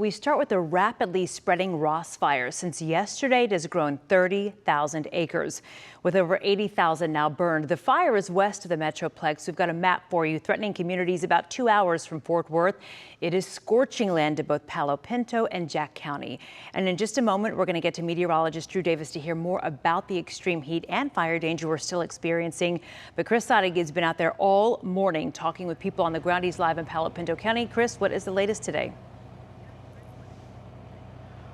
We start with the rapidly spreading Ross fire. Since yesterday, it has grown 30,000 acres, with over 80,000 now burned. The fire is west of the Metroplex. We've got a map for you, threatening communities about 2 hours from Fort Worth. It is scorching land to both Palo Pinto and Jack County. And in just a moment, we're going to get to meteorologist Drew Davis to hear more about the extreme heat and fire danger we're still experiencing. But Chris Sadig has been out there all morning talking with people on the ground. He's live in Palo Pinto County. Chris, what is the latest today?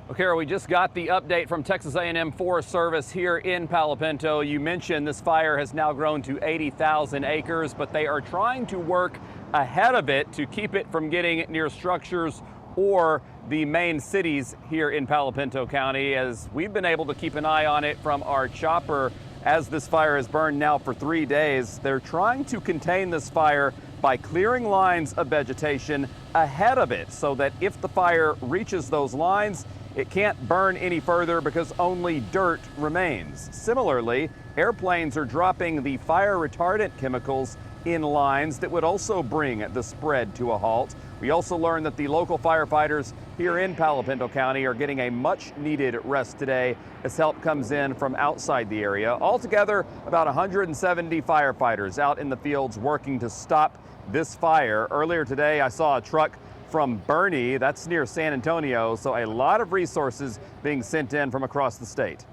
Well, Kara, we just got the update from Texas A&M Forest Service here in Palo Pinto. You mentioned this fire has now grown to 80,000 acres, but they are trying to work ahead of it to keep it from getting near structures or the main cities here in Palo Pinto County, as we've been able to keep an eye on it from our chopper as this fire has burned now for 3 days. They're trying to contain this fire by clearing lines of vegetation ahead of it so that if the fire reaches those lines, it can't burn any further because only dirt remains. Similarly, airplanes are dropping the fire retardant chemicals in lines that would also bring the spread to a halt. We also learned that the local firefighters here in Palo Pinto County are getting a much needed rest today as help comes in from outside the area. Altogether, about 170 firefighters out in the fields working to stop this fire. Earlier today, I saw a truck from Bernie, that's near San Antonio, so a lot of resources being sent in from across the state.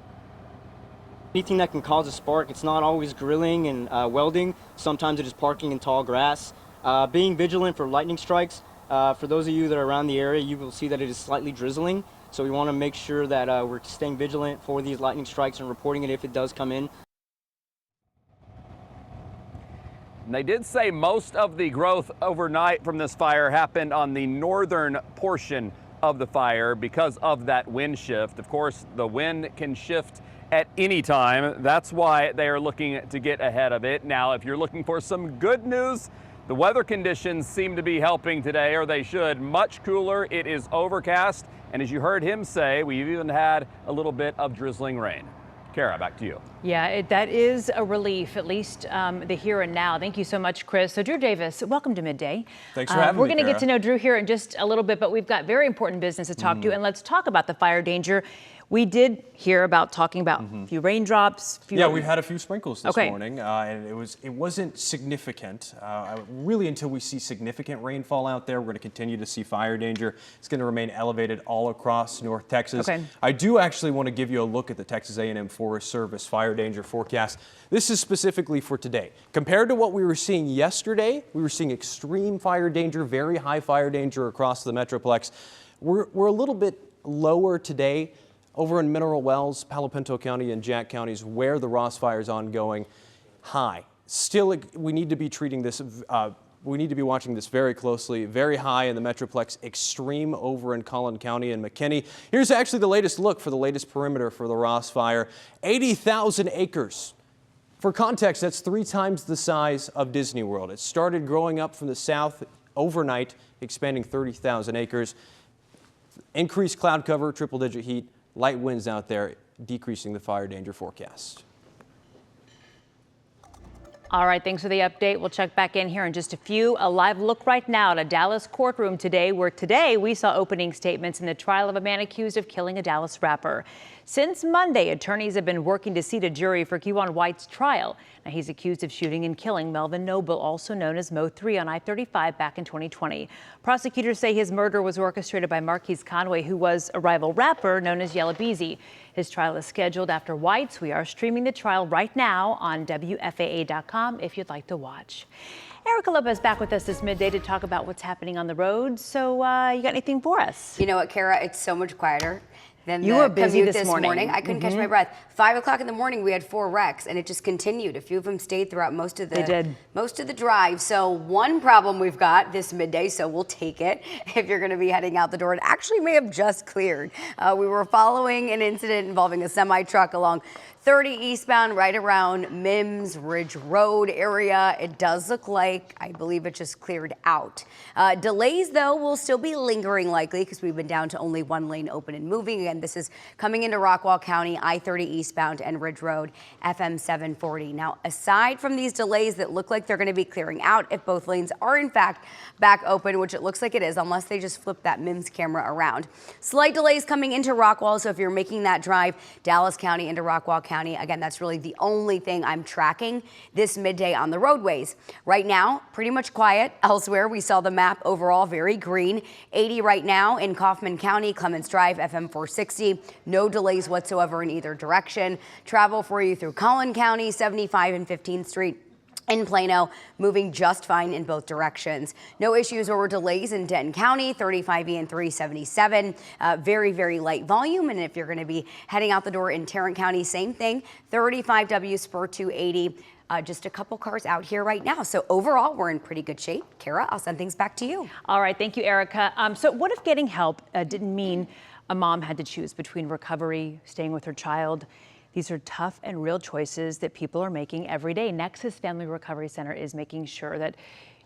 Anything that can cause a spark, it's not always grilling and welding. Sometimes it is parking in tall grass. Being vigilant for lightning strikes. For those of you that are around the area, you will see that it is slightly drizzling. So we want to make sure that we're staying vigilant for these lightning strikes and reporting it if it does come in. They did say most of the growth overnight from this fire happened on the northern portion of the fire because of that wind shift. Of course, the wind can shift at any time. That's why they are looking to get ahead of it. Now, if you're looking for some good news, the weather conditions seem to be helping today, or they should. Much cooler. It is overcast. And as you heard him say, we've even had a little bit of drizzling rain. Kara, back to you. Yeah, that is a relief, at least the here and now. Thank you so much, Chris. So Drew Davis, welcome to Midday. Thanks for having me, We're going to get to know Drew here in just a little bit, but we've got very important business to talk to, and let's talk about the fire danger. We did hear about talking about a few raindrops. Yeah, we've had a few sprinkles this morning, and it wasn't significant. Really, until we see significant rainfall out there, we're going to continue to see fire danger. It's going to remain elevated all across North Texas. I do actually want to give you a look at the Texas A&M Forest Service fire danger forecast. This is specifically for today. Compared to what we were seeing yesterday, we were seeing extreme fire danger, very high fire danger across the Metroplex. We're a little bit lower today. Over in Mineral Wells, Palo Pinto County and Jack counties, where the Ross fire is ongoing, high. Still, we need to be treating this, we need to be watching this very closely. Very high in the Metroplex, extreme over in Collin County and McKinney. Here's actually the latest look for the latest perimeter for the Ross fire. 80,000 acres. For context, that's 3 times the size of Disney World. It started growing up from the south overnight, expanding 30,000 acres. Increased cloud cover, triple-digit heat. Light winds out there, decreasing the fire danger forecast. All right, thanks for the update. We'll check back in here in just a few. A live look right now at a Dallas courtroom today, where today we saw opening statements in the trial of a man accused of killing a Dallas rapper. Since Monday, attorneys have been working to seat a jury for Keywan White's trial. Now, he's accused of shooting and killing Melvin Noble, also known as Mo 3, on I-35 back in 2020. Prosecutors say his murder was orchestrated by Marquise Conway, who was a rival rapper known as Yella Beezy. His trial is scheduled after White's. We are streaming the trial right now on WFAA.com if you'd like to watch. Erica Lopez back with us this midday to talk about what's happening on the road. So you got anything for us? You know what, Kara? It's so much quieter than you were busy this morning. I couldn't catch my breath. 5 o'clock in the morning, we had 4 wrecks, and it just continued. A few of them stayed throughout most of the drive. So one problem we've got this midday, so we'll take it if you're going to be heading out the door. It actually may have just cleared. We were following an incident involving a semi-truck along 30 eastbound right around Mims Ridge Road area. It does look like, I believe it just cleared out. Delays, though, will still be lingering likely because we've been down to only 1 lane open and moving. Again, Again, this is coming into Rockwall County, I-30 eastbound and Ridge Road, FM 740. Now, aside from these delays that look like they're going to be clearing out if both lanes are in fact back open, which it looks like it is, unless they just flip that MIMS camera around. Slight delays coming into Rockwall, so if you're making that drive, Dallas County into Rockwall County, again, that's really the only thing I'm tracking this midday on the roadways. Right now, pretty much quiet. Elsewhere, we saw the map overall very green. 80 right now in Kaufman County, Clements Drive, FM 460. No delays whatsoever in either direction. Travel for you through Collin County, 75 and 15th Street. In Plano, moving just fine in both directions. No issues or delays in Denton County, 35E and 377. Very, very light volume. And if you're going to be heading out the door in Tarrant County, same thing, 35W Spur 280. Just a couple cars out here right now. So overall, we're in pretty good shape. Kara, I'll send things back to you. All right. Thank you, Erica. So what if getting help didn't mean a mom had to choose between recovery, staying with her child? These are tough and real choices that people are making every day. Nexus Family Recovery Center is making sure that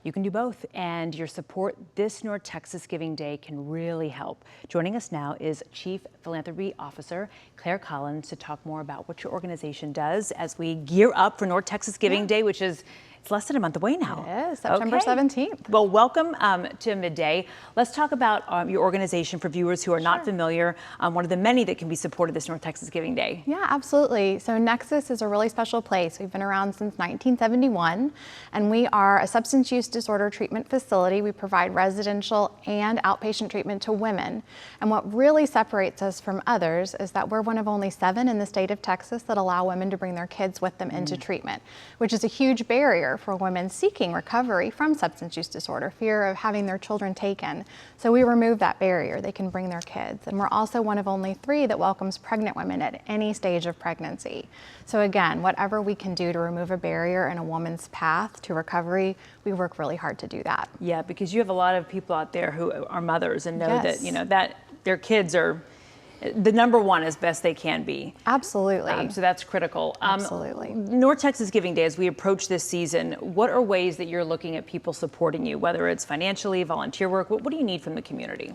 you can do both, and your support this North Texas Giving Day can really help. Joining us now is Chief Philanthropy Officer Claire Collins to talk more about what your organization does as we gear up for North Texas Giving Day, which is it's less than a month away now. It is, September 17th. Well, welcome to Midday. Let's talk about your organization for viewers who are not familiar. One of the many that can be supported this North Texas Giving Day. Yeah, absolutely. So Nexus is a really special place. We've been around since 1971, and we are a substance use disorder treatment facility. We provide residential and outpatient treatment to women. And what really separates us from others is that we're one of only 7 in the state of Texas that allow women to bring their kids with them into treatment, which is a huge barrier for women seeking recovery from substance use disorder, fear of having their children taken. So we remove that barrier. They can bring their kids. And we're also one of only 3 that welcomes pregnant women at any stage of pregnancy. So again, whatever we can do to remove a barrier in a woman's path to recovery, we work really hard to do that. Yeah, because you have a lot of people out there who are mothers and know that, that their kids are the number one as best they can be. Absolutely. So that's critical. Absolutely. North Texas Giving Day, as we approach this season, what are ways that you're looking at people supporting you, whether it's financially, volunteer work? What do you need from the community?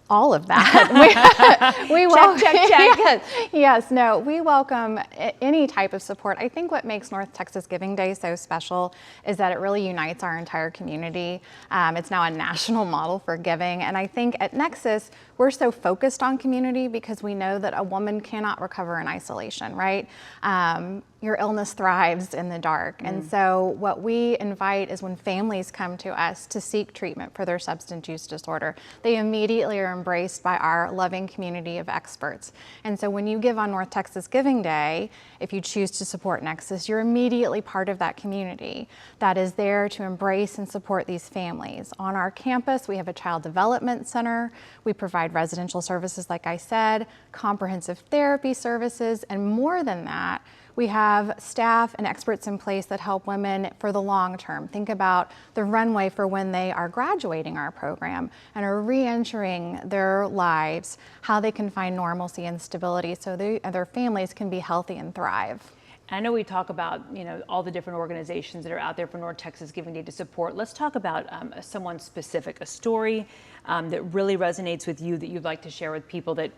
All of that. we welcome, check. Yes, no, we welcome any type of support. I think what makes North Texas Giving Day so special is that it really unites our entire community. It's now a national model for giving, and I think at Nexus, we're so focused on community because we know that a woman cannot recover in isolation, right? Your illness thrives in the dark. And so what we invite is when families come to us to seek treatment for their substance use disorder, they immediately are embraced by our loving community of experts. And so when you give on North Texas Giving Day, if you choose to support Nexus, you're immediately part of that community that is there to embrace and support these families. On our campus, we have a child development center. We provide residential services, like I said, comprehensive therapy services, and more than that, we have staff and experts in place that help women for the long term. Think about the runway for when they are graduating our program and are re-entering their lives, how they can find normalcy and stability so their families can be healthy and thrive. I know we talk about, all the different organizations that are out there for North Texas Giving Day to support. Let's talk about someone specific, a story that really resonates with you that you'd like to share with people that,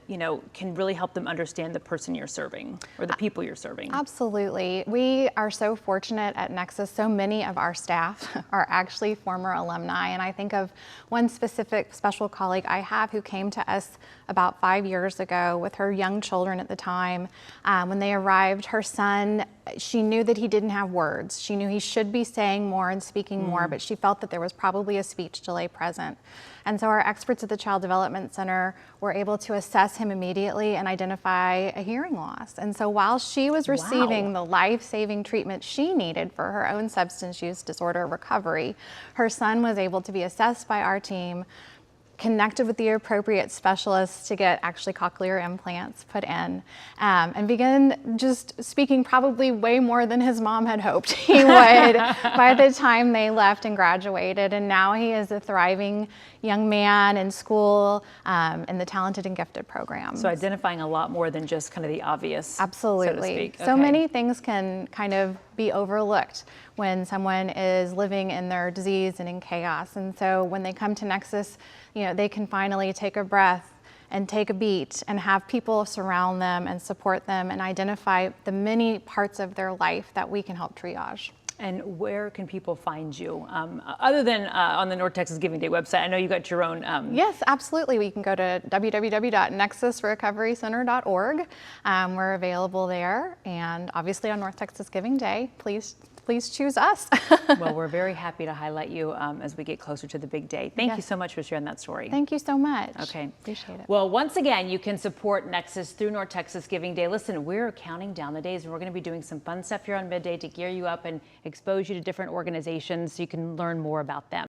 can really help them understand the person you're serving or the people you're serving. Absolutely. We are so fortunate at Nexus. So many of our staff are actually former alumni. And I think of one specific special colleague I have who came to us about 5 years ago with her young children at the time. When they arrived, her son, she knew that he didn't have words. She knew he should be saying more and speaking more, but she felt that there was probably a speech delay present. And so our experts at the Child Development Center were able to assess him immediately and identify a hearing loss. And so while she was receiving the life-saving treatment she needed for her own substance use disorder recovery, her son was able to be assessed by our team, connected with the appropriate specialists to get actually cochlear implants put in, and began just speaking probably way more than his mom had hoped he would by the time they left and graduated. And now he is a thriving young man in school in the Talented and Gifted program. So identifying a lot more than just kind of the obvious, absolutely, so to speak. So many things can kind of be overlooked when someone is living in their disease and in chaos. And so when they come to Nexus, they can finally take a breath and take a beat and have people surround them and support them and identify the many parts of their life that we can help triage. And where can people find you, other than on the North Texas Giving Day website? I know you got your own. Yes, absolutely. We can go to www.nexusrecoverycenter.org. We're available there, and obviously on North Texas Giving Day, please choose us. Well, we're very happy to highlight you as we get closer to the big day. Thank you so much for sharing that story. Thank you so much. Okay. Appreciate it. Well, once again, you can support Nexus through North Texas Giving Day. Listen, we're counting down the days, and we're going to be doing some fun stuff here on Midday to gear you up and expose you to different organizations so you can learn more about them.